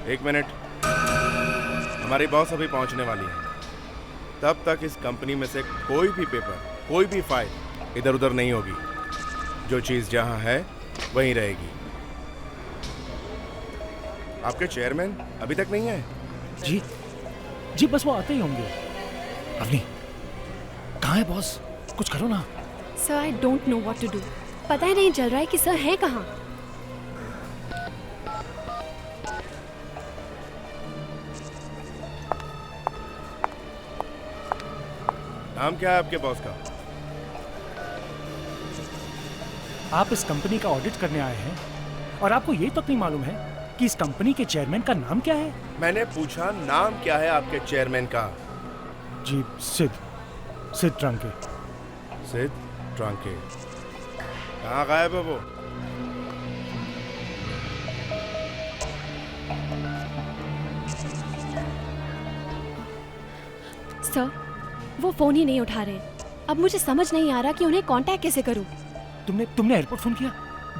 एक मिनट, हमारी बॉस अभी पहुंचने वाली है। तब तक इस कंपनी में से कोई भी पेपर, कोई भी फाइल इधर उधर नहीं होगी। जो चीज जहां है वहीं रहेगी। आपके चेयरमैन अभी तक नहीं आए? जी जी, बस वो आते ही होंगे। अवनी, कहाँ है बॉस? कुछ करो ना। Sir, I don't know what to do. पता ही नहीं चल रहा है कि सर है कहाँ। नाम क्या है आपके बॉस का? आप इस कंपनी का ऑडिट करने आए हैं और आपको ये तक नहीं मालूम है कि इस कंपनी के चेयरमैन का नाम क्या है? मैंने पूछा नाम क्या है आपके चेयरमैन का? जी, सिड ट्रंके। सिड ट्रंके। कहाँ गायब है वो? सर, वो फोन ही नहीं उठा रहे। अब मुझे समझ नहीं आ रहा कि उन्हें कांटेक्ट कैसे करूं। तुमने एयरपोर्ट फोन किया?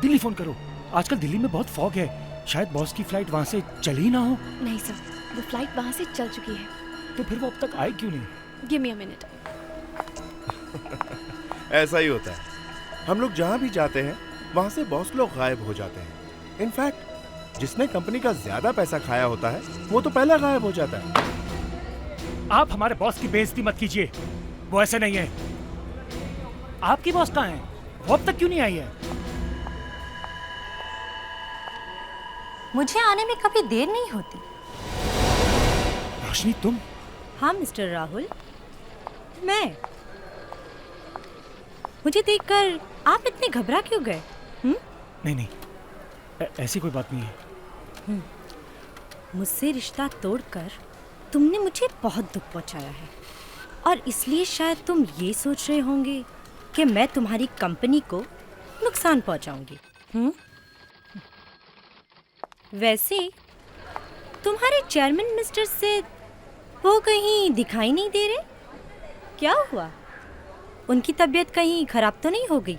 दिल्ली फोन करो। आजकल दिल्ली में बहुत फॉग है, शायद बॉस की फ्लाइट वहां से चली ही ना हो। नहीं सर, वो फ्लाइट वहां से चल चुकी है। तो फिर वो अब तक आए क्यों नहीं? Give me a minute. ऐसा ही होता है, हम लोग जहां भी जाते हैं वहां से बॉस लोग गायब हो जाते हैं। इनफैक्ट जिसने कंपनी का ज्यादा पैसा खाया होता है वो तो पहले गायब हो जाता है। आप हमारे बॉस की बेइज्जती मत कीजिए, वो ऐसे नहीं है। आपकी बॉस कहाँ है? वो अब तक क्यों नहीं आई है? मुझे आने में कभी देर नहीं होती। रोशनी, तुम? हाँ मिस्टर राहुल, मैं। मुझे देखकर आप इतने घबरा क्यों गए? नहीं, ऐसी कोई बात नहीं है। मुझसे रिश्ता तोड़कर तुमने मुझे बहुत दुख पहुंचाया है और इसलिए शायद तुम ये सोच रहे होंगे कि मैं तुम्हारी कंपनी को नुकसान पहुंचाऊंगी। वैसे तुम्हारे चेयरमैन मिस्टर सिड वो कहीं दिखाई नहीं दे रहे? क्या हुआ? उनकी तबीयत कहीं खराब तो नहीं हो गई?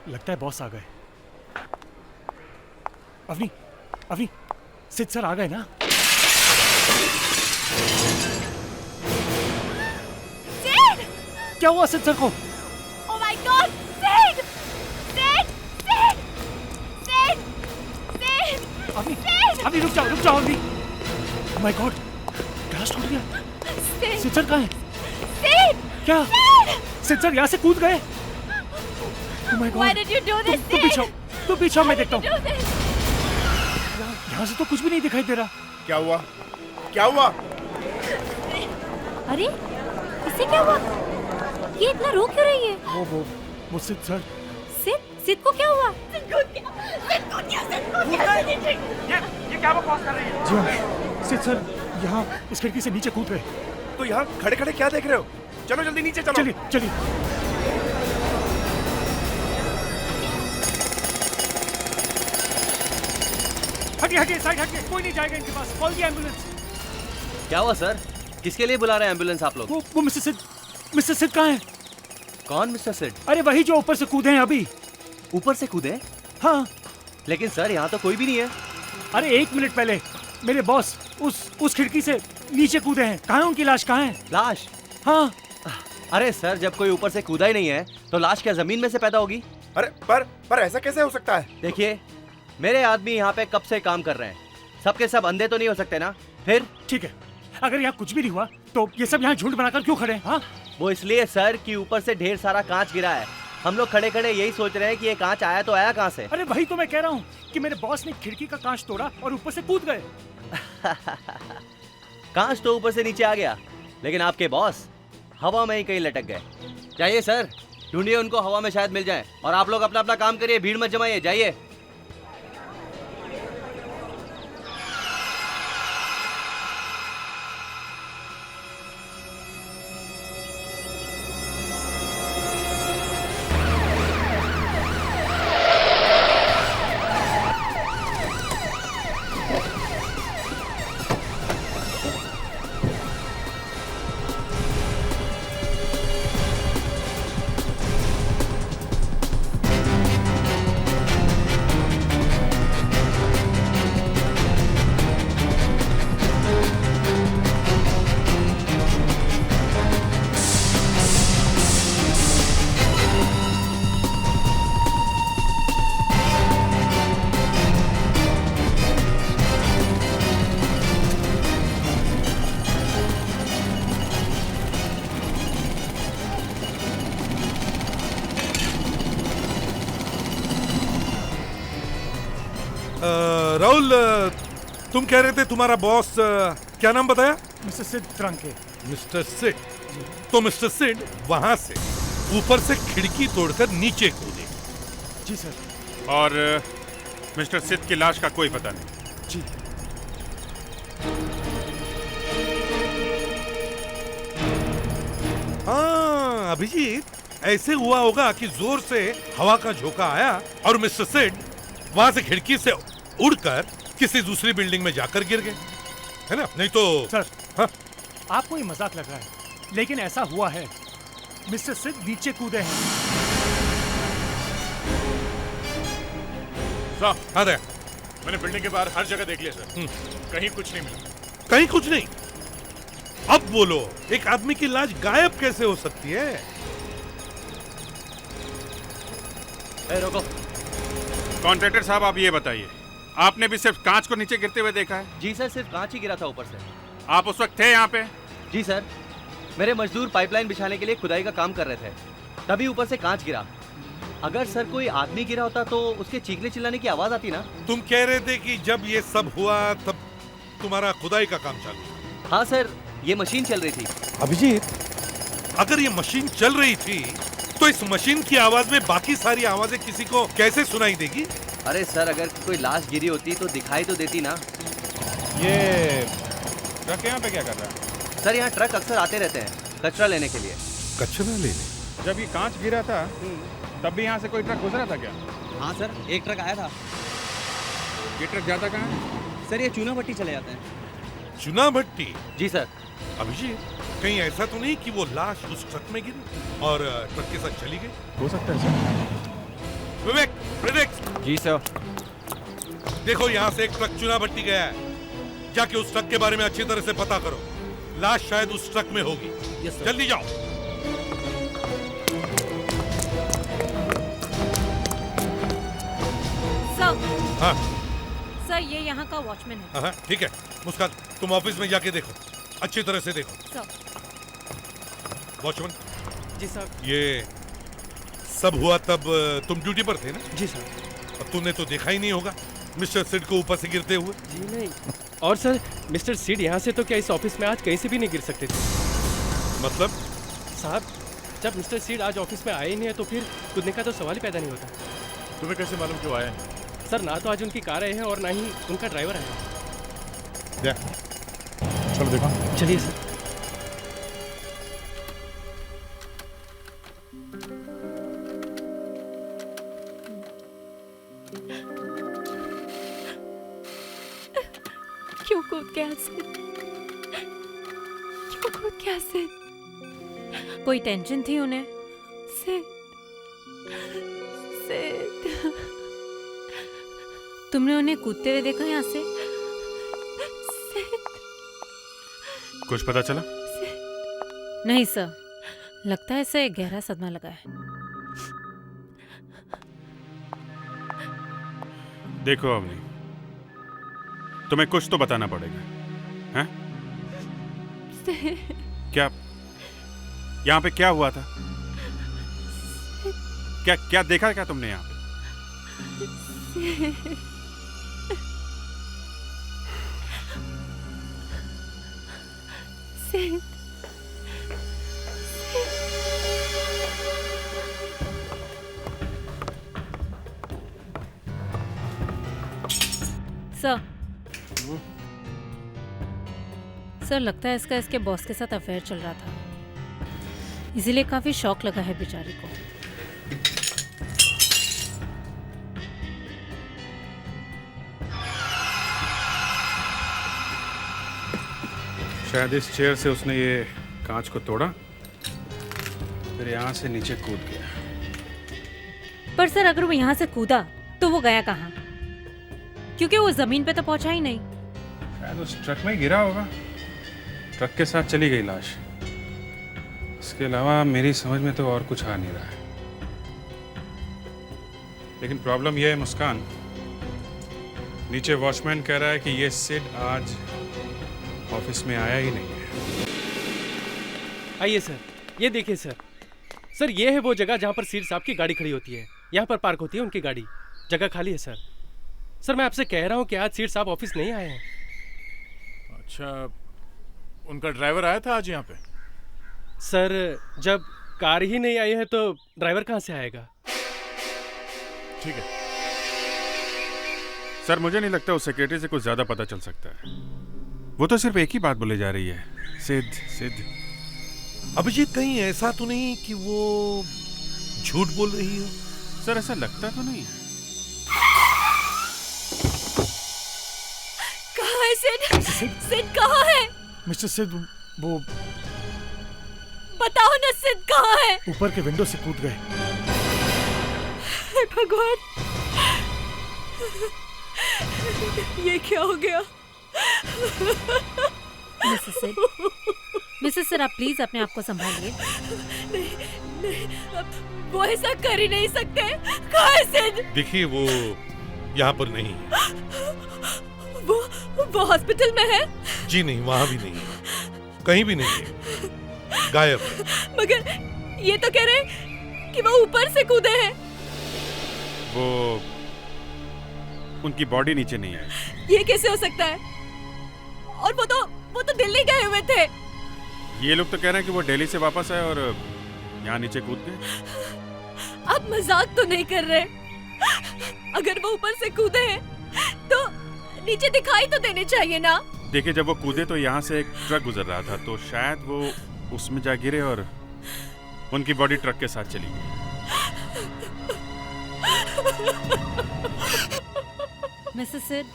लगता है बॉस आ गए। अवनी, सिड सर आ गए ना? सिड! क्या हुआ सिड सर को? Oh my God! Sid! Avni रुक जाओ Avni. Oh my God, blast हो गया। सिड सर कहाँ है? क्या? सिड सर यहाँ से कूद गए? Oh my God. Why did you do this? तुम पीछे मैं देखता हूँ। यहाँ से तो कुछ भी नहीं दिखाई दे रहा। क्या हुआ? अरे इसे क्या हुआ? ये इतना रो क्यों रही है? वो सिड सर। सिड को क्या हुआ? ये क्या बकवास कर रही है? जी हाँ, सिड सर यहाँ इस खिड़की से नीचे कूद गए। तो यहाँ खड़े खड़े क्या देख रहे हो? चलो जल्दी नीचे चलो। चलिए। हटिए, साइड हटिए, कोई नहीं जाएगा इनके पास। कॉल दी एम्बुलेंस। क्या हुआ सर? किसके लिए बुला रहे हैं एम्बुलेंस आप लोग? वो मिस्टर सिड कहाँ है? कौन मिस्टर सिड? अरे वही जो ऊपर से कूदे हैं अभी। ऊपर से कूदे? हाँ। लेकिन सर यहाँ तो कोई भी नहीं है। अरे 1 मिनट पहले मेरे बॉस उस खिड़की से नीचे कूदे हैं। कहाँ है उनकी लाश? कहाँ है लाश? हाँ। अरे सर, जब कोई ऊपर से कूदा ही नहीं है तो लाश क्या जमीन में से पैदा होगी? अरे पर ऐसा कैसे हो सकता है? देखिए, मेरे आदमी यहाँ पे कब से काम कर रहे हैं, सबके सब अंधे तो नहीं हो सकते ना। फिर ठीक है, अगर यहाँ कुछ भी नहीं हुआ तो ये सब यहाँ झूठ बनाकर क्यों खड़े हैं? हाँ, वो इसलिए सर कि ऊपर से ढेर सारा कांच गिरा है। हम लोग खड़े खड़े यही सोच रहे हैं कि ये कांच आया तो आया कहाँ से। अरे वही तो मैं कह रहा हूँ कि मेरे बॉस ने खिड़की का कांच तोड़ा और ऊपर से कूद गए। कांच तो ऊपर से नीचे आ गया, लेकिन आपके बॉस हवा में ही कहीं लटक गए। जाइए सर, ढूंढिए उनको, हवा में शायद मिल जाए। और आप लोग अपना अपना काम करिए, भीड़ मत जमाइए, जाइए। राहुल, तुम कह रहे थे तुम्हारा बॉस क्या नाम बताया? मिस्टर सिड ट्रंके। मिस्टर सिड। तो मिस्टर सिड वहां से ऊपर से खिड़की तोड़कर नीचे कूदे। जी सर। और मिस्टर सिद की लाश का कोई पता नहीं? जी। हाँ अभिजीत, ऐसे हुआ होगा कि जोर से हवा का झोंका आया और मिस्टर सिड वहां से खिड़की से उड़कर किसी दूसरी बिल्डिंग में जाकर गिर गए, है ना? नहीं तो सर, हाँ? आपको ये मजाक लग रहा है, लेकिन ऐसा हुआ है। मिस्टर सिड नीचे कूदे हैं। साहब, हाँ दया, मैंने बिल्डिंग के बाहर हर जगह देख लिया सर, कहीं कुछ नहीं मिला। कहीं कुछ नहीं? अब बोलो, एक आदमी की लाश गायब कैसे हो सकती है? रोको। कॉन्ट्रैक्टर साहब, आप ये बताइए, आपने भी सिर्फ कांच को नीचे गिरते हुए देखा है? जी सर, सिर्फ कांच ही गिरा था ऊपर से। आप उस वक्त थे यहाँ पे? जी सर, मेरे मजदूर पाइपलाइन बिछाने के लिए खुदाई का काम कर रहे थे, तभी ऊपर से कांच गिरा। अगर सर कोई आदमी गिरा होता तो उसके चीखने चिल्लाने की आवाज आती ना। तुम कह रहे थे कि जब ये सब हुआ तब तुम्हारा खुदाई का काम चालू था? हाँ सर, ये मशीन चल रही थी। अभिजीत, अगर ये मशीन चल रही थी तो इस मशीन की आवाज में बाकी सारी आवाजें किसी को कैसे सुनाई देगी? अरे सर, अगर कोई लाश गिरी होती तो दिखाई तो देती ना। ये ट्रक यहाँ पे क्या कर रहा है? सर, यहाँ ट्रक अक्सर आते रहते हैं कचरा लेने के लिए। कचरा लेने? जब ये कांच गिरा था तब भी यहाँ से कोई ट्रक गुजरा था क्या? हाँ सर, एक ट्रक आया था। ये ट्रक जाता कहाँ है? सर, ये चूना भट्टी चले जाते हैं। चुना भट्टी? जी सर। अभिजीत, कहीं ऐसा तो नहीं कि वो लाश उस ट्रक में गिरी और ट्रक के साथ चली गई? हो सकता है सर। विवेक, प्रेडिक्ट। जी सर। देखो, यहाँ से एक ट्रक चुना भट्टी गया है, जाके उस ट्रक के बारे में अच्छी तरह से पता करो। लाश शायद उस ट्रक में होगी। जल्दी जाओ। सर, हाँ सर, ये यहाँ का वॉचमैन है। हाँ, ठीक है। मुस्कान, तुम ऑफिस में जाके देखो, अच्छी तरह से देखो। सर। वॉचमैन। जी सर। ये सब हुआ तब तुम ड्यूटी पर थे ना? जी सर। अब तुमने तो देखा ही नहीं होगा मिस्टर सिड को ऊपर से गिरते हुए। जी नहीं। और सर, मिस्टर सिड यहाँ से तो क्या इस ऑफिस में आज कहीं से भी नहीं गिर सकते थे। मतलब? साहब, जब मिस्टर सिड आज ऑफिस में आए ही नहीं है तो फिर कूदने का तो सवाल ही पैदा नहीं होता। तुम्हें कैसे मालूम क्यों आया? सर, ना तो आज उनकी कार आई है और ना ही उनका ड्राइवर आया है। चलो देखो। चलिए सर। क्यों कूद गया सिड? क्यों कूद गया सिड? कोई टेंशन थी उन्हें? सिड, सिड। तुमने उन्हें कूदते हुए देखा यहाँ से? सिड, कुछ पता चला? नहीं सर, लगता है इसे गहरा सदमा लगा है। देखो अवनी, तुम्हें कुछ तो बताना पड़ेगा, हैं? क्या यहाँ पे क्या हुआ था? क्या क्या देखा क्या तुमने यहाँ पे? सिड, सर, सर, लगता है इसका इसके बॉस के साथ अफेयर चल रहा था, इसीलिए काफी शौक लगा है बेचारे को। शायद इस चेयर से उसने ये कांच को तोड़ा, फिर यहाँ से नीचे कूद गया। पर सर, अगर वो यहाँ से कूदा तो वो गया कहाँ? क्योंकि वो जमीन पे तो पहुंचा ही नहीं। शायद उस ट्रक में गिरा होगा, ट्रक के साथ चली गई लाश। इसके अलावा मेरी समझ में तो और कुछ आ नहीं रहा है। लेकिन प्रॉब्लम यह है मुस्कान, नीचे वॉचमैन कह रहा है कि ये सिड आज ऑफिस में आया ही नहीं है। आइए सर, ये देखिए सर। सर, ये है वो जगह जहाँ पर सिड साहब की गाड़ी खड़ी होती है। यहाँ पर पार्क होती है उनकी गाड़ी। जगह खाली है सर। सर मैं आपसे कह रहा हूँ कि आज सीट साहब ऑफिस नहीं आए हैं। अच्छा, उनका ड्राइवर आया था आज यहाँ पे? सर जब कार ही नहीं आई है तो ड्राइवर कहाँ से आएगा? ठीक है सर, मुझे नहीं लगता उस सेक्रेटरी से कुछ ज्यादा पता चल सकता है। वो तो सिर्फ एक ही बात बोले जा रही है, सिद्ध सिद्ध। अभिजीत, कहीं ऐसा तो नहीं कि वो झूठ बोल रही हो? सर ऐसा लगता तो नहीं है। कहाँ है सिड? सिड कहाँ है? मिस्टर सिद्ध वो बताओ ना, सिड कहाँ है? ऊपर के विंडो से कूद गए। हे भगवान, ये क्या हो गया? मिसेस सिड आप प्लीज अपने आप को संभालिए। नहीं, अब वो ऐसा कर ही नहीं सकते। कहाँ है सिड? देखिए, वो यहाँ पर नहीं है। वो हॉस्पिटल में है? जी नहीं, वहाँ भी नहीं है, कहीं भी नहीं है, गायब है। मगर ये तो कह रहे कि वो ऊपर से कूदे हैं। वो उनकी बॉडी नीचे नहीं आई। ये कैसे हो सकता है? और वो तो दिल्ली गए हुए थे। ये लोग तो कह रहे हैं कि वो दिल्ली से वापस आए और यहाँ नीचे कूद गए। आप मजाक तो नहीं कर रहे? अगर वो ऊपर से कूदे हैं तो नीचे दिखाई तो देने चाहिए ना। देखिए, जब वो कूदे तो यहाँ से एक ट्रक गुजर रहा था, तो शायद वो उसमें जा गिरे और उनकी बॉडी ट्रक के साथ चली गई। मिसेस सिड,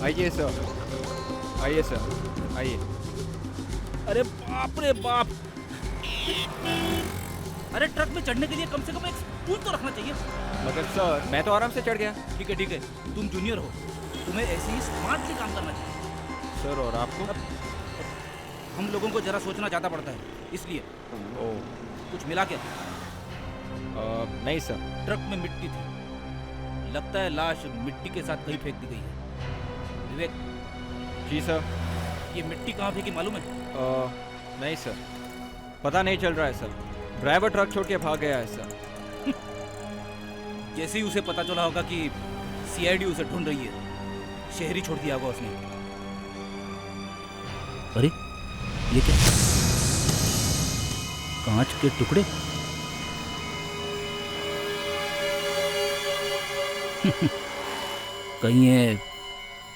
आइए सर, आइए सर, आइए। अरे बाप रे बाप! अरे ट्रक में चढ़ने के लिए कम से कम एक स्टूल तो रखना चाहिए। मगर सर, मैं तो आराम से चढ़ गया। ठीक है, तुम जूनियर हो, तुम्हें ऐसे ही स्मार्टली काम करना चाहिए। सर और आपको? हम लोगों को जरा सोचना ज़्यादा पड़ता है, इसलिए। कुछ मिला क्या? नहीं सर। ट्रक में मिट्टी थी, लगता है लाश मिट्टी के साथ कहीं फेंक दी गई है। विवेक। जी सर। ये मिट्टी कहाँ फेंकी मालूम है? नहीं सर, पता नहीं चल रहा है सर। ड्राइवर ट्रक छोड़ के भाग गया है सर। जैसे ही उसे पता चला होगा कि सीआईडी उसे ढूंढ रही है, शहरी छोड़ दिया होगा उसने। अरे ये क्या? कांच के टुकड़े? कहीं ये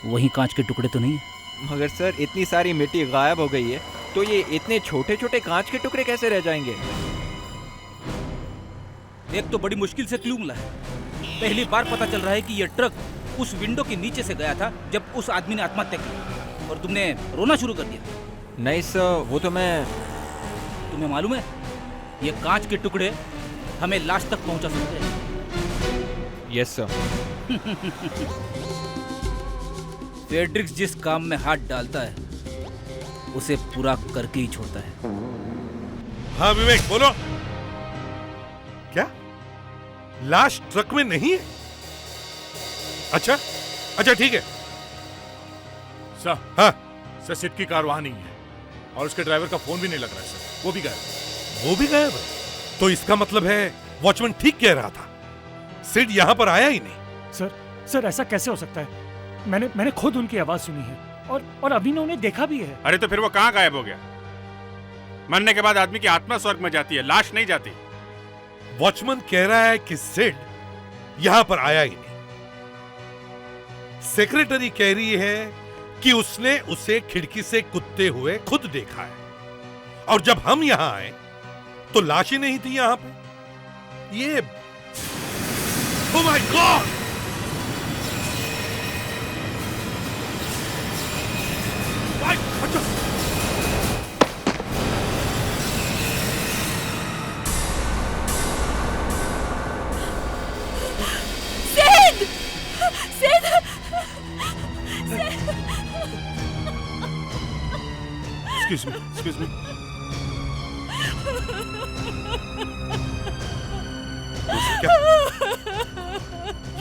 वही कांच के टुकड़े तो नहीं है? मगर सर, इतनी सारी मिट्टी गायब हो गई है, तो ये इतने छोटे छोटे कांच के टुकड़े कैसे रह जाएंगे? एक तो बड़ी मुश्किल से क्लू मिला है। पहली बार पता चल रहा है कि यह ट्रक उस विंडो के नीचे से गया था जब उस आदमी ने आत्महत्या की, और तुमने रोना शुरू कर दिया। नहीं सर, वो तो मैं... तुम्हें मालूम है, ये कांच के टुकड़े हमें लाश तक पहुंचा सकते हैं। Yes sir. फेड्रिक्स जिस काम में हाथ डालता है उसे पूरा करके ही छोड़ता है। हाँ विवेक, बोलो। क्या लाश ट्रक में नहीं है? अच्छा ठीक है सर। हाँ सर, सिड की कार वहां नहीं है और उसके ड्राइवर का फोन भी नहीं लग रहा है सर। वो भी गायब। वो भी गायब है? तो इसका मतलब है वॉचमैन ठीक कह रहा था, सिड यहाँ पर आया ही नहीं। सर ऐसा कैसे हो सकता है? मैंने खुद उनकी आवाज सुनी है और अभी ने उन्हें देखा भी है। अरे तो फिर वो कहाँ गायब हो गया? मरने के बाद आदमी की आत्मा स्वर्ग में जाती है, लाश नहीं जाती। वॉचमैन कह रहा है कि सिड यहां पर आया ही नहीं। सेक्रेटरी कह रही है कि उसने उसे खिड़की से कूदते हुए खुद देखा है, और जब हम यहां आए तो लाश ही नहीं थी यहां पे। ये ओह माय गॉड! Excuse me.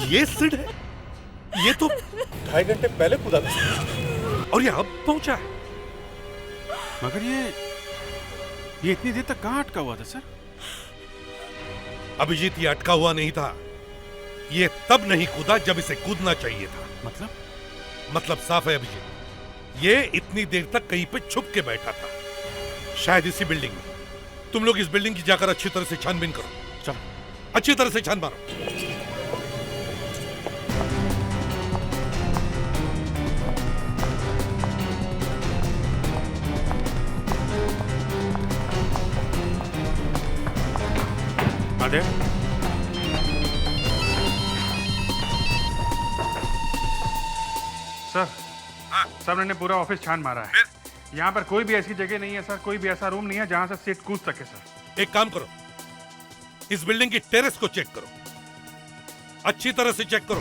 ये सिड है? ये तो 2.5 घंटे पहले कूदा था और ये अब पहुंचा है। मगर ये इतनी देर तक कहाँ अटका हुआ था सर? अभिजीत, ये अटका हुआ नहीं था। ये तब नहीं कूदा जब इसे कूदना चाहिए था। मतलब साफ है अभिजीत, ये इतनी देर तक कहीं पे छुप के बैठा था, शायद इसी बिल्डिंग में। तुम लोग इस बिल्डिंग की जाकर अच्छी तरह से छानबीन करो। चलो अच्छी तरह से छान मारो। सर, सर मैंने पूरा ऑफिस छान मारा है। यहाँ पर कोई भी ऐसी जगह नहीं है सर, कोई भी ऐसा रूम नहीं है जहाँ से सिड कूद सके सर। एक काम करो, इस बिल्डिंग की टेरेस को चेक करो, अच्छी तरह से चेक करो।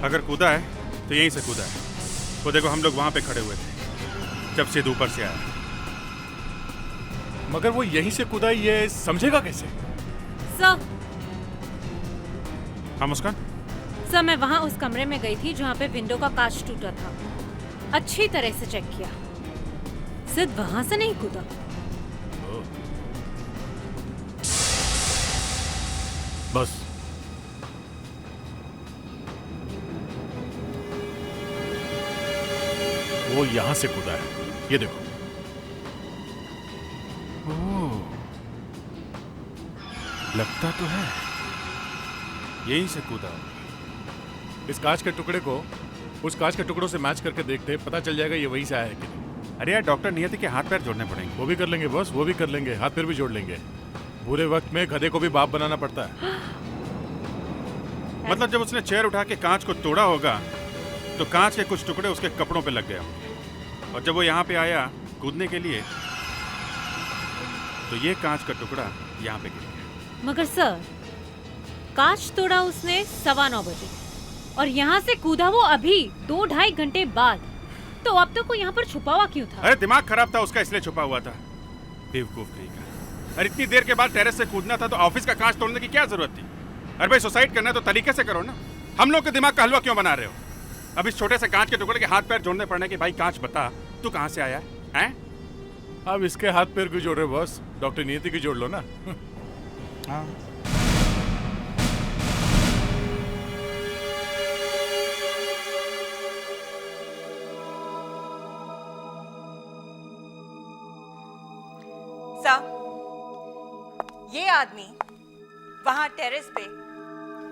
अगर कूदा है तो यहीं से कूदा है। वो देखो, हम लोग वहां पे खड़े हुए थे जब सिड ऊपर से आया। मगर वो यहीं से कूदा, ये समझेगा कैसे? सर, हाँ मुस्कान? सर मैं वहाँ उस कमरे में गई थी जहाँ पे विंडो का कांच टूटा था। अच्छी तरह से चेक किया, सिर्फ वहाँ से नहीं कूदा। बस वो यहाँ से कूदा है, ये देखो। लगता तो है यहीं से कूदा। इस कांच के टुकड़े को उस कांच के टुकड़ों से मैच करके देखते, पता चल जाएगा ये वहीं से आया है कि नहीं। अरे यार, डॉक्टर नियति के हाथ पैर जोड़ने पड़ेंगे। वो भी कर लेंगे बॉस, वो भी कर लेंगे, हाथ पैर भी जोड़ लेंगे। बुरे वक्त में गधे को भी बाप बनाना पड़ता है। मतलब जब उसने चेयर उठा के कांच को तोड़ा होगा तो कांच के कुछ टुकड़े उसके कपड़ों पे लग गए होंगे, और जब वो यहाँ पे आया कूदने के लिए तो ये कांच का टुकड़ा यहाँ पे गिर गया। मगर सर, कांच तोड़ा उसने 9:15 बजे और यहाँ से कूदा वो अभी 2-2.5 घंटे बाद। तो अब तक वो यहाँ पर छुपा हुआ क्यों था? अरे दिमाग खराब था उसका, इसलिए छुपा हुआ था। बेवकूफ कहीं का। अरे इतनी देर के बाद टेरेस से कूदना था तो ऑफिस का कांच तोड़ने की क्या जरूरत थी? अरे भाई, सुसाइड करना है तो तरीके से करो ना। हम लोग के दिमाग का हलवा क्यों बना रहे हो? अब इस छोटे से कांच के टुकड़े के हाथ पैर जोड़ने पड़ने की, भाई कांच बता तू कहाँ से आया है? अब इसके हाथ पैर क्यों जोड़ रहे बॉस? डॉक्टर नियति की जोड़ लो ना। हाँ। ये आदमी वहां टेरेस पे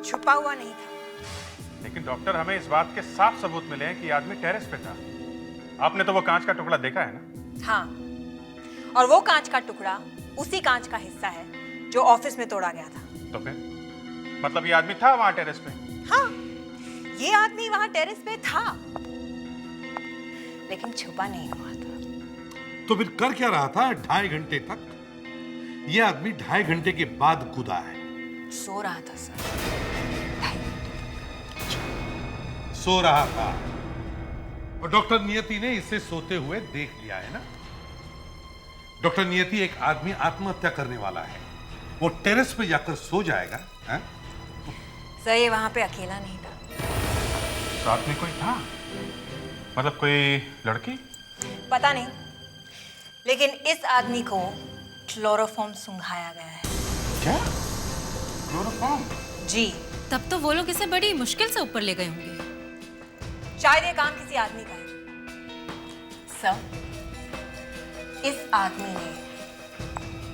छुपा हुआ नहीं था। लेकिन डॉक्टर, हमें इस बात के साफ सबूत मिले हैं कि आदमी टेरेस पे था। आपने तो वो कांच का टुकड़ा देखा है ना? हाँ, और वो कांच का टुकड़ा उसी कांच का हिस्सा है जो ऑफिस में तोड़ा गया था। तो फिर मतलब ये आदमी था वहां टेरेस पे? हाँ, ये आदमी वहां टेरेस पे था, लेकिन छुपा नहीं हुआ था। तो फिर कर क्या रहा था 2.5 घंटे तक? ये आदमी 2.5 घंटे के बाद कूदा है। सो रहा था सर। सो रहा था और डॉक्टर नियति ने इसे सोते हुए देख लिया है ना? डॉक्टर नियति, एक आदमी आत्महत्या करने वाला है, वो टेरेस पे जाकर सो जाएगा? है? सर, ये वहां पे अकेला नहीं था। साथ में कोई था? मतलब कोई लड़की? पता नहीं, लेकिन इस आदमी को क्लोरोफॉर्म सुंघाया गया है। क्या? क्लोरोफॉर्म? जी। तब तो वो लोग इसे बड़ी मुश्किल से ऊपर ले गए होंगे। शायद ये काम किसी आदमी का है। सर, इस आदमी ने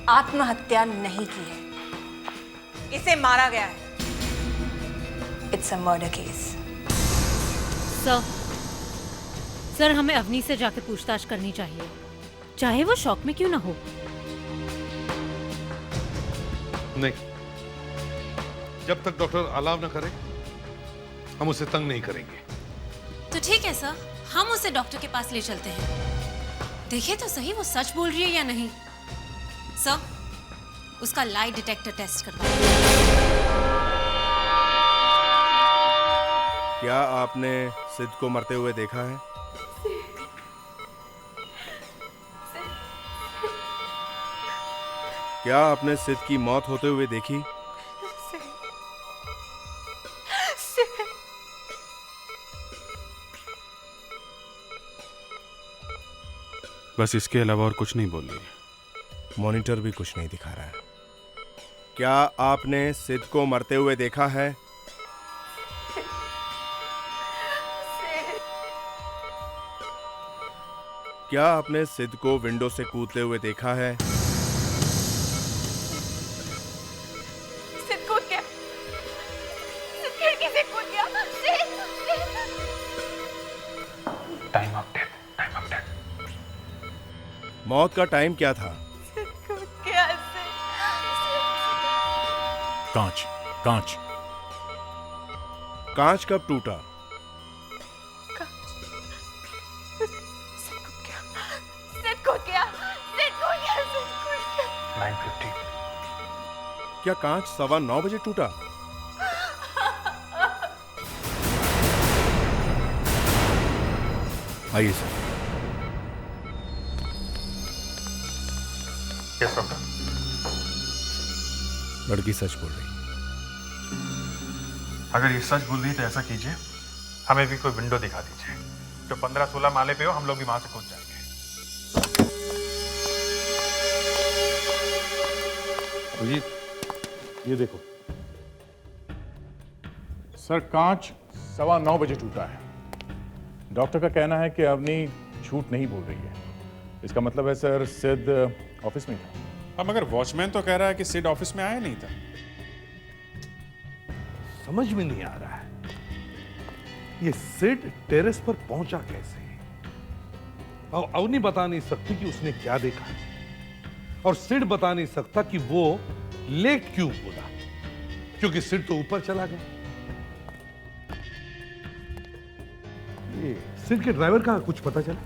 आत्महत्या नहीं की है, इसे मारा गया है। It's a murder case. Sir, हमें अवनी से जाके पूछताछ करनी चाहिए, चाहे वो शौक में क्यों ना हो। नहीं, जब तक डॉक्टर अलाव न करे हम उसे तंग नहीं करेंगे। तो ठीक है सर, हम उसे डॉक्टर के पास ले चलते हैं। देखिए तो सही वो सच बोल रही है या नहीं। सर, उसका लाई डिटेक्टर टेस्ट करवाइए। क्या आपने सिद्ध को मरते हुए देखा है? क्या आपने सिद्ध की मौत होते हुए देखी? बस इसके अलावा और कुछ नहीं बोल रही। मॉनिटर भी कुछ नहीं दिखा रहा है। क्या आपने सिद्ध को मरते हुए देखा है? क्या आपने सिद्ध को विंडो से कूदते हुए देखा है? सिद्ध कूद गया। सिद्ध खिड़की से कूद गया। Time of death, time of death. मौत का टाइम क्या था? सिद्ध कूद गया। कांच, कांच। कांच कब टूटा? कूद गया। 9:50। क्या कांच 9:15 बजे टूटा? आइए सर। Yes doctor. लड़की सच बोल रही। अगर ये सच बोल रही तो ऐसा कीजिए, हमें भी कोई विंडो दिखा दीजिए जो 15-16 माले पे हो, हम लोग भी वहां से कूद जाएंगे। ये देखो सर, कांच 9:15 बजे टूटा है। डॉक्टर का कहना है कि अवनी झूठ नहीं बोल रही है। इसका मतलब है सर, सिद्ध ऑफिस में था। अब मगर वॉचमैन तो कह रहा है कि सिड ऑफिस में आया नहीं था। समझ में नहीं आ रहा है ये सिड टेरेस पर पहुंचा कैसे, और अवनी बता नहीं सकती कि उसने क्या देखा, और सिड बता नहीं सकता कि वो लेट क्यों कूदा, क्योंकि सिड तो ऊपर चला गया। ये सिड के ड्राइवर का कुछ पता चला?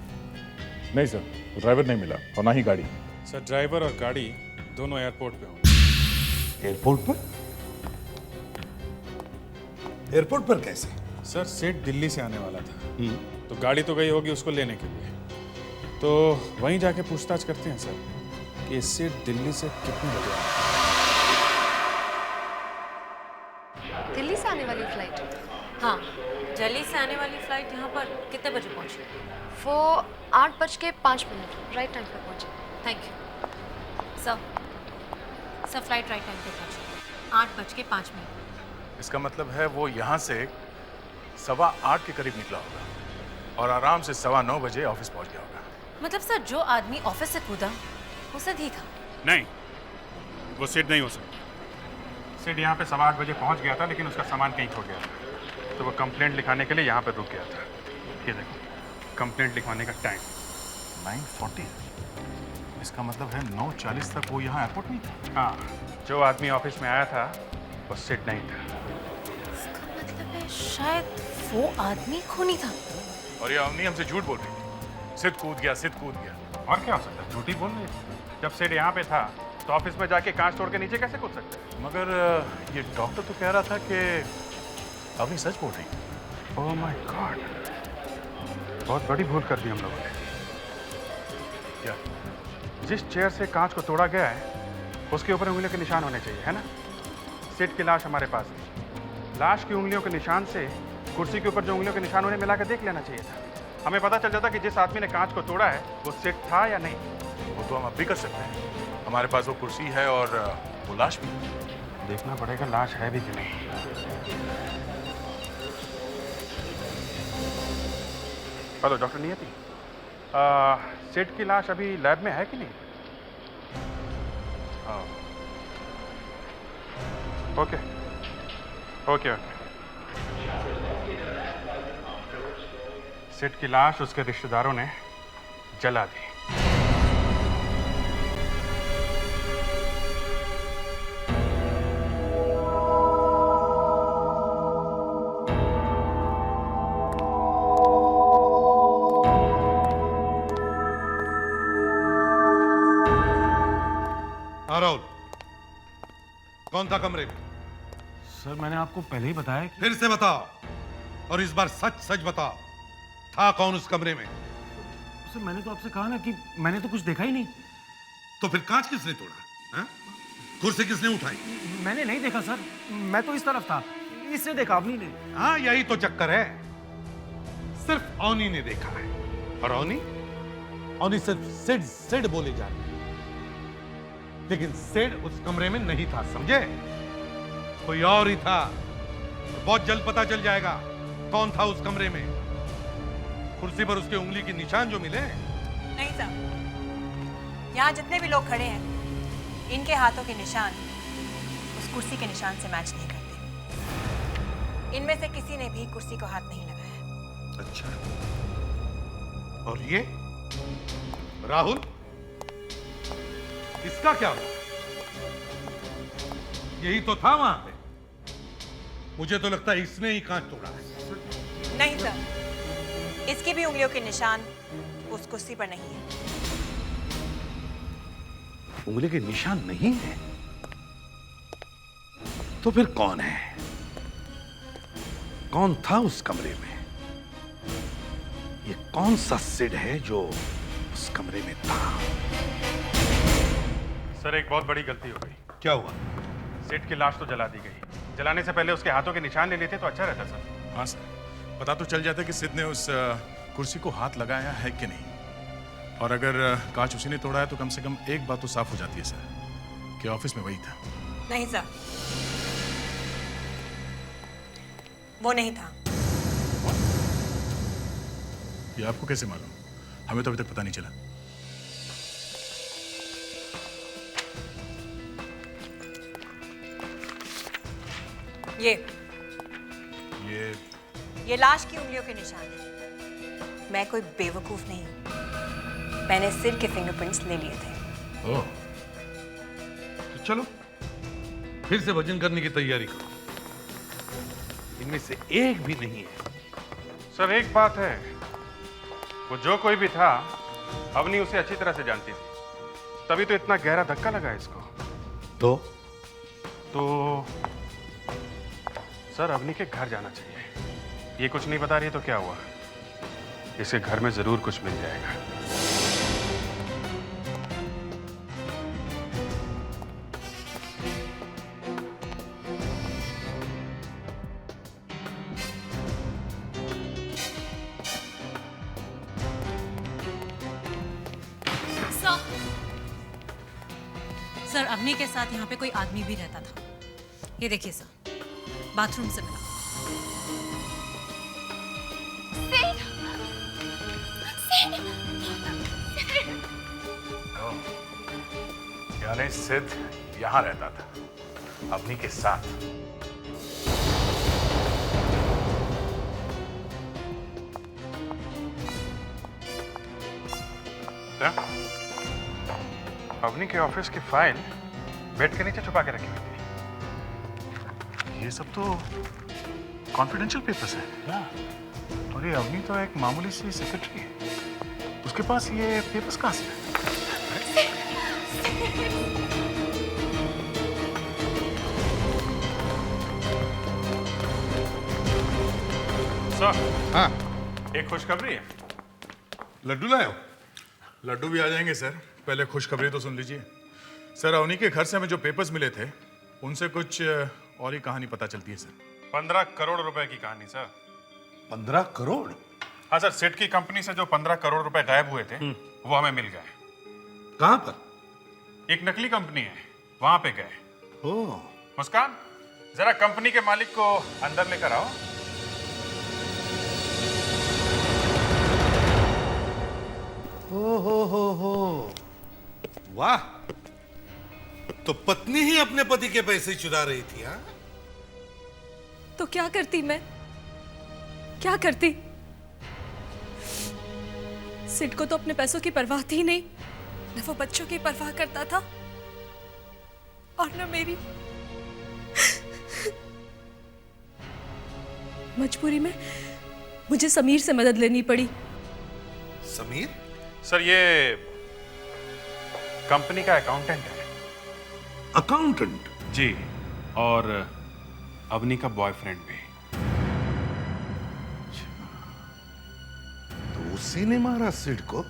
नहीं सर, ड्राइवर नहीं मिला और ना ही गाड़ी। सर ड्राइवर और गाड़ी दोनों एयरपोर्ट पे होंगे। एयरपोर्ट पर? एयरपोर्ट पर कैसे? सर सेठ दिल्ली से आने वाला था, तो गाड़ी तो गई होगी उसको लेने के लिए, तो वहीं जाके पूछताछ करते हैं सर कि सेठ दिल्ली से कितने बजे आया। दिल्ली से आने वाली फ्लाइट? हाँ, दिल्ली से आने वाली फ्लाइट यहाँ पर कितने बजे पहुँची? वो 8:05 राइट टाइम पर पहुँचे। Thank you sir. Flight right time पे पहुँची 8:05। इसका मतलब है वो यहाँ से 8:15 के करीब निकला होगा और आराम से 9:15 बजे ऑफिस पहुँच गया होगा। मतलब सर, जो आदमी ऑफिस से कूदा वो सिद्ध ही था? नहीं, वो सिड नहीं हो सकता। सिड यहाँ पे 8:15 बजे पहुँच गया था, लेकिन उसका सामान कहीं खो गया था, तो वो कंप्लेंट लिखाने के लिए यहाँ पर रुक गया था। ये देखो कंप्लेंट लिखवाने का टाइम 9:40। इसका मतलब है 9:40 तक वो यहाँ एयरपोर्ट नहीं था। हाँ, जो आदमी ऑफिस में आया था वो सिड नहीं था। इसका मतलब है शायद वो आदमी खूनी था। और ये अवनी हमसे झूठ बोल रही थी, सिद्ध कूद गया, सिद्ध कूद गया। और क्या हो सकता है, झूठी बोल रही थी। जब सिड यहाँ पे था तो ऑफिस में जाके कांच तोड़ के नीचे कैसे कूद सकते हैं? मगर ये डॉक्टर तो कह रहा था कि अवनी सच बोल रही। ओह माय गॉड, बहुत बड़ी भूल कर दी हम लोगों ने। क्या? जिस चेयर से कांच को तोड़ा गया है उसके ऊपर उंगलियों के निशान होने चाहिए, है ना? सिड की लाश हमारे पास है। लाश की उंगलियों के निशान से कुर्सी के ऊपर जो उंगलियों के निशान उन्हें मिलाकर देख लेना चाहिए था। हमें पता चल जाता कि जिस आदमी ने कांच को तोड़ा है वो सिड था या नहीं। वो तो हम अब भी कर सकते हैं, हमारे पास वो कुर्सी है और वो लाश भी। देखना पड़ेगा लाश है भी कि नहीं। हेलो डॉक्टर नियति, सिड की लाश अभी लैब में है कि नहीं? Okay okay okay. सिड की लाश उसके रिश्तेदारों ने जला दी। राहुल, कौन था कमरे में? सर मैंने आपको पहले ही बताया। फिर से बताओ, और इस बार सच सच बताओ, था कौन उस कमरे में? सर मैंने तो आपसे कहा ना कि मैंने तो कुछ देखा ही नहीं। तो फिर कांच किसने तोड़ा? हाँ? कुर्सी किसने उठाई? मैंने नहीं देखा सर, मैं तो इस तरफ था, इसने देखा, अवनी ने। हाँ, यही तो चक्कर है, सिर्फ अवनी ने देखा है। और अवनी सिर्फ सिड सिड बोले जा रही है, लेकिन सिड उस कमरे में नहीं था, समझे? कोई और ही था। बहुत जल्द पता चल जाएगा कौन था उस कमरे में। कुर्सी पर उसके उंगली के निशान जो मिले। नहीं साहब, यहाँ जितने भी लोग खड़े हैं, इनके हाथों के निशान उस कुर्सी के निशान से मैच नहीं करते। इनमें से किसी ने भी कुर्सी को हाथ नहीं लगाया। अच्छा, और ये राहुल, इसका क्या हुआ? यही तो था वहां पे। मुझे तो लगता है इसने ही कांच तोड़ा है। नहीं सर, इसकी भी उंगलियों के निशान उस कुर्सी पर नहीं है। उंगली के निशान नहीं है तो फिर कौन है? कौन था उस कमरे में? ये कौन सा सिड है जो उस कमरे में था? सर, एक बहुत बड़ी गलती हो गई। क्या हुआ? सिड की लाश तो जला दी गई। जलाने से पहले उसके हाथों के निशान ले लेते तो अच्छा रहता सर। हाँ सर, पता तो चल जाता कि सिड ने उस कुर्सी को हाथ लगाया है कि नहीं। और अगर कांच उसी ने तोड़ा है तो कम से कम एक बात तो साफ हो जाती है सर कि ऑफिस में वही था। नहीं सर, वो नहीं था। ये आपको कैसे मालूम? हमें तो अभी तक पता नहीं चला। ये लाश की उंगलियों के निशान है। मैं कोई बेवकूफ नहीं हूं। मैंने सिर के फिंगरप्रिंट्स ले लिए थे। ओह, तो चलो फिर से वजन करने की तैयारी करो। इनमें से एक भी नहीं है। सर, एक बात है, वो जो कोई भी था, अवनी उसे अच्छी तरह से जानती थी, तभी तो इतना गहरा धक्का लगा इसको। तो सर, अवनी के घर जाना चाहिए। ये कुछ नहीं बता रही तो क्या हुआ? इसके घर में जरूर कुछ मिल जाएगा। सर, अवनी के साथ यहाँ पे कोई आदमी भी रहता था। ये देखिए सर, बाथरूम से मिला। यानी सिड यहाँ रहता था अवनी के साथ। अवनी के ऑफिस की फाइल बेड के नीचे छुपा के रखी हुई थी। ये सब तो कॉन्फिडेंशियल पेपर्स है। और ये अवनी तो एक मामूली सी सेक्रेटरी है, उसके पास ये पेपर्स कहाँ से? सर, हाँ, एक खुशखबरी है। लड्डू लाए हो? लड्डू भी आ जाएंगे सर, पहले खुशखबरी तो सुन लीजिए। सर, अवनी के घर से हमें जो पेपर्स मिले थे उनसे कुछ और ही कहानी पता चलती है सर। 15 करोड़ रुपए की कहानी सर। 15 करोड़? हाँ सर, सेठ की कंपनी से जो 15 करोड़ रुपए गायब हुए थे वो हमें मिल गए। कहाँ पर? एक नकली कंपनी है, वहां पे गए। ओह, मुस्कान, जरा कंपनी के मालिक को अंदर लेकर आओ। हो, वाह, तो पत्नी ही अपने पति के पैसे चुरा रही थी? हाँ, तो क्या करती मैं? क्या करती? सिड को तो अपने पैसों की परवाह थी नहीं, न वो बच्चों की परवाह करता था और न मेरी। मजबूरी में मुझे समीर से मदद लेनी पड़ी। समीर? सर, ये कंपनी का अकाउंटेंट है। अकाउंटेंट? जी, और अवनी का बॉयफ्रेंड भी। तो उसी ने मारा सिड को?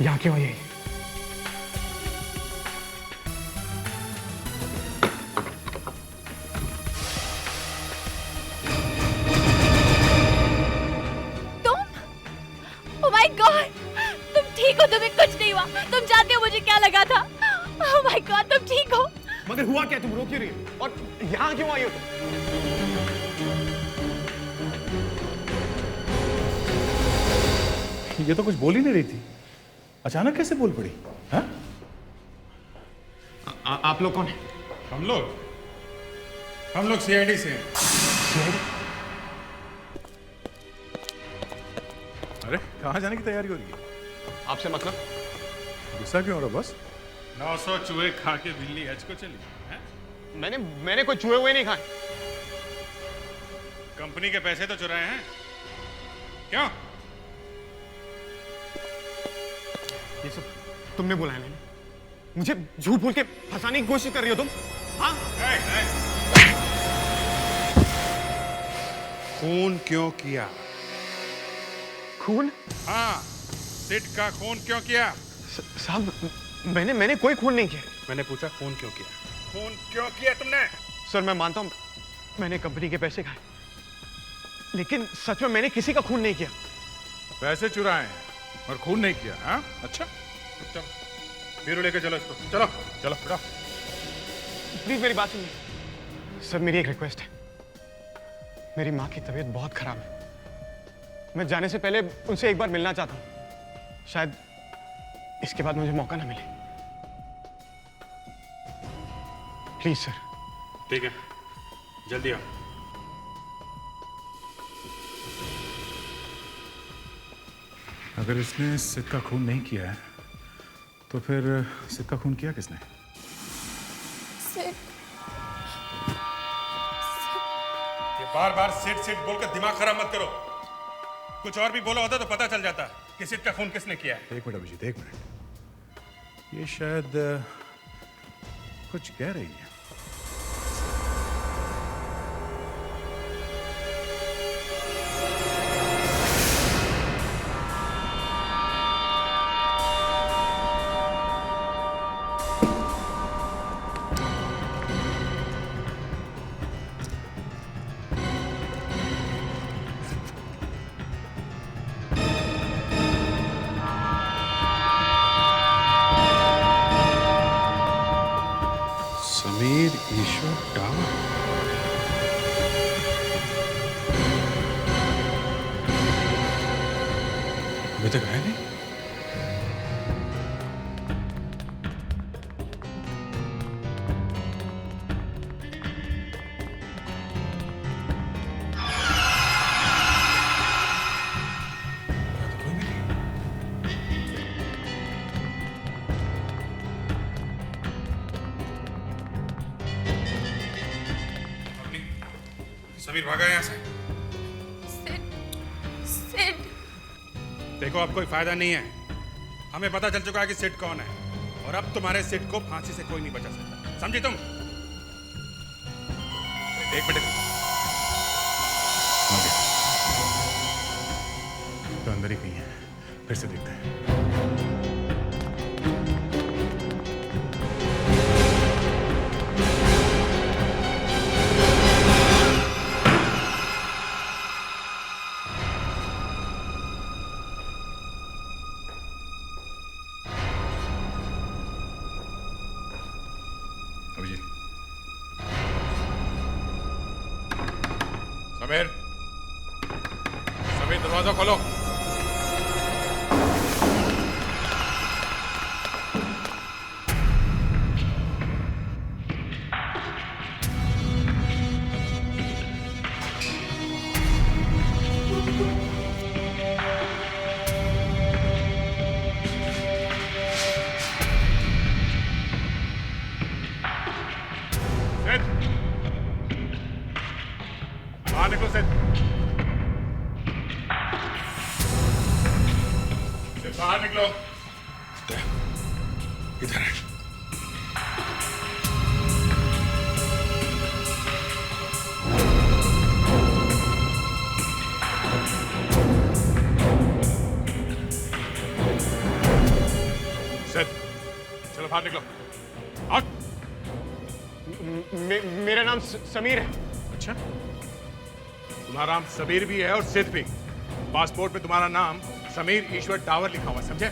यहाँ क्यों आई? माय गॉड, तुम ठीक हो? तुम्हें कुछ नहीं हुआ? तुम जानते हो मुझे क्या लगा था? ओह माय गॉड, तुम ठीक हो? मगर हुआ क्या? तुम रो क्यों रही हो? और यहाँ क्यों आई हो तुम? ये तो कुछ बोल ही नहीं रही थी, अचानक कैसे बोल पड़ी? हाँ? आप लोग कौन हैं? हम लोग सीआईडी से हैं। अरे कहाँ जाने की तैयारी हो रही है? आपसे मतलब? गुस्सा क्यों हो रहा बस? 900 चूहे खा के बिल्ली हज को चली है? मैंने कोई चूहे हुए नहीं खाए। कंपनी के पैसे तो चुराए हैं। क्यों? ये सब तुमने बुलाया मैंने? मुझे झूठ बोल के फंसाने की कोशिश कर रही हो तुम? हाँ? खून क्यों किया? खून? हाँ, सिड का खून क्यों किया? साहब, मैंने कोई खून नहीं किया। मैंने पूछा खून क्यों किया? खून क्यों किया तुमने? सर मैं मानता हूँ मैंने कंपनी के पैसे खाए, लेकिन सच में मैंने किसी का खून नहीं किया। पैसे चुराए हैं और खून नहीं किया? हाँ? अच्छा, चलो बीरू लेके चलो इसको। चलो चलो बेटा। प्लीज मेरी बात सुनिए। सर मेरी एक रिक्वेस्ट है, मेरी माँ की तबीयत बहुत खराब है, मैं जाने से पहले उनसे एक बार मिलना चाहता हूँ। शायद इसके बाद मुझे मौका ना मिले। Please sir. ठीक है, जल्दी आओ। अगर इसने सिड का खून नहीं किया है तो फिर सिड का खून किया किसने? ये बार-बार सिड बोलकर दिमाग खराब मत करो। कुछ और भी बोला होता तो पता चल जाता कि सिड का खून किसने किया है। एक मिनट अभिजीत, एक मिनट। ये शायद कुछ कह रही है। समीर ईश्वर टावर। अभी तक आया नहीं। समीर भागा यहाँ से। सिड। देखो अब कोई फायदा नहीं है, हमें पता चल चुका है कि सिड कौन है, और अब तुम्हारे सिड को फांसी से कोई नहीं बचा सकता, समझी तुम? एक मिनट। तो अंदर ही कहीं है, फिर से देखते हैं। समीर, समीर दरवाजा खोलो। बाहर निकलो सिड। सिड बाहर निकलो। इधर है। बाहर निकलो। आउट। मेरा नाम समीर है। अच्छा, तुम्हारा नाम समीर भी है और सिद्ध भी। पासपोर्ट पे तुम्हारा नाम समीर ईश्वर डावर लिखा हुआ, समझे?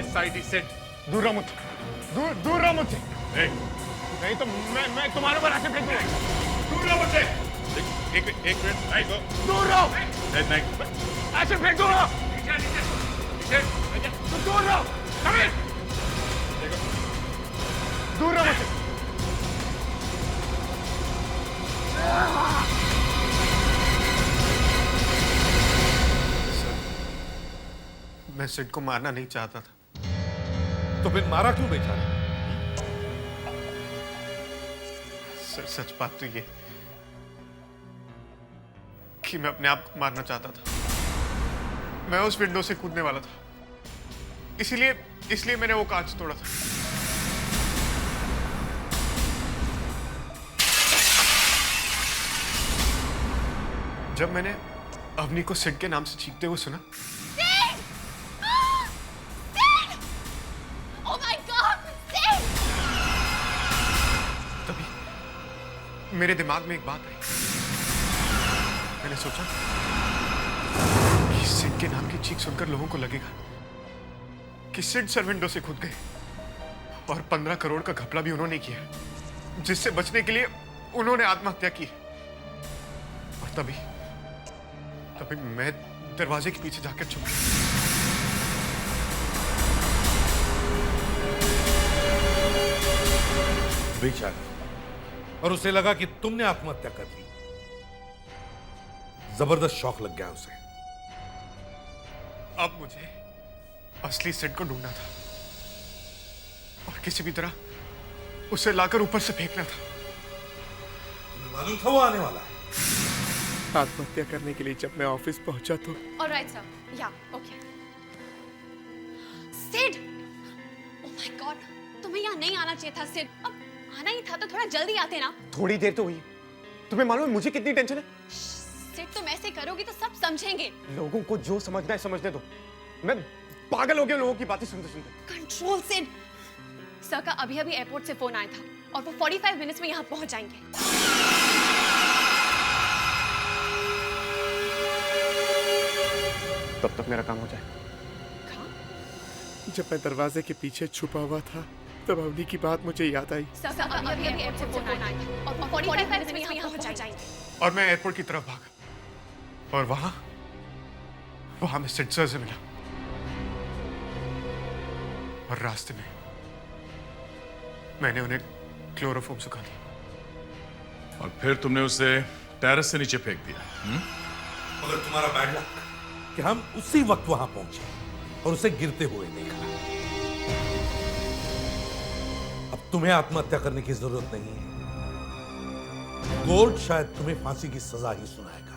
SID सिद्ध। दूर रहो मुझसे, दूर रहो मुझसे। नहीं तो मैं तुम्हारे ऊपर ऐसे फेंक दूंगा। दूर रहो मुझसे। एक मिनट, नहीं तो दूर रहो। नहीं, ऐसे फेंक दूंगा। दूर रहो समीर, दूर रहो मुझसे। मैं सिड को मारना नहीं चाहता था। तो फिर मारा क्यों बेचारा? सर सच बात तो ये कि मैं अपने आप को मारना चाहता था। मैं उस विंडो से कूदने वाला था, इसलिए मैंने वो कांच तोड़ा था। जब मैंने अवनी को सिड के नाम से चीखते हुए सुना, तभी मेरे दिमाग में एक बात आई। मैंने सोचा कि सिड के नाम की चीख सुनकर लोगों को लगेगा कि सिड सर विंडो से कूद गए और 15 करोड़ का घपला भी उन्होंने किया, जिससे बचने के लिए उन्होंने आत्महत्या की। और तभी मैं दरवाजे के पीछे जाकर छुप गया। बेचारा, और उसे लगा कि तुमने आत्महत्या कर ली। जबरदस्त शौक लग गया उसे। अब मुझे असली सिड को ढूंढना था और किसी भी तरह उसे लाकर ऊपर से फेंकना था। तुम्हें मालूम था वो आने वाला है। आत्महत्या करने के लिए जब मैं ऑफिस पहुंचा तो ऑलराइट सर, या okay. Sid, oh my God, तुम्हें यहाँ नहीं आना चाहिए था सिड। अब आना ही था तो थोड़ा जल्दी आते ना। थोड़ी देर तो हुई, तुम्हें मालूम है मुझे कितनी टेंशन है? सिड, तुम ऐसे करोगी तो सब समझेंगे। लोगों को जो समझना है समझने दो। मैं पागल हो गया लोगों की बातें सुनते सुनते। कंट्रोल सिड। सर का अभी एयरपोर्ट से फोन आया था और वो 45 मिनट्स में यहाँ पहुंच जाएंगे। तब तक मेरा काम हो जाए। जब मैं दरवाजे के पीछे छुपा हुआ था तब अवनी की बात मुझे याद आई। सर अभी एयरपोर्ट से फोन आया था और 45 मिनट्स में यहाँ पहुंच जाएंगे। और मैं एयरपोर्ट की तरफ भागा और वहां मैं सिड सर से मिला और रास्ते में मैंने उन्हें क्लोरोफॉर्म सुखा दी। और फिर तुमने उसे टेरेस से नीचे फेंक दिया। मगर तुम्हारा बैड लक कि हम उसी वक्त वहां पहुंचे और उसे गिरते हुए देखा। अब तुम्हें आत्महत्या करने की जरूरत नहीं है। कोर्ट शायद तुम्हें फांसी की सजा ही सुनाएगा।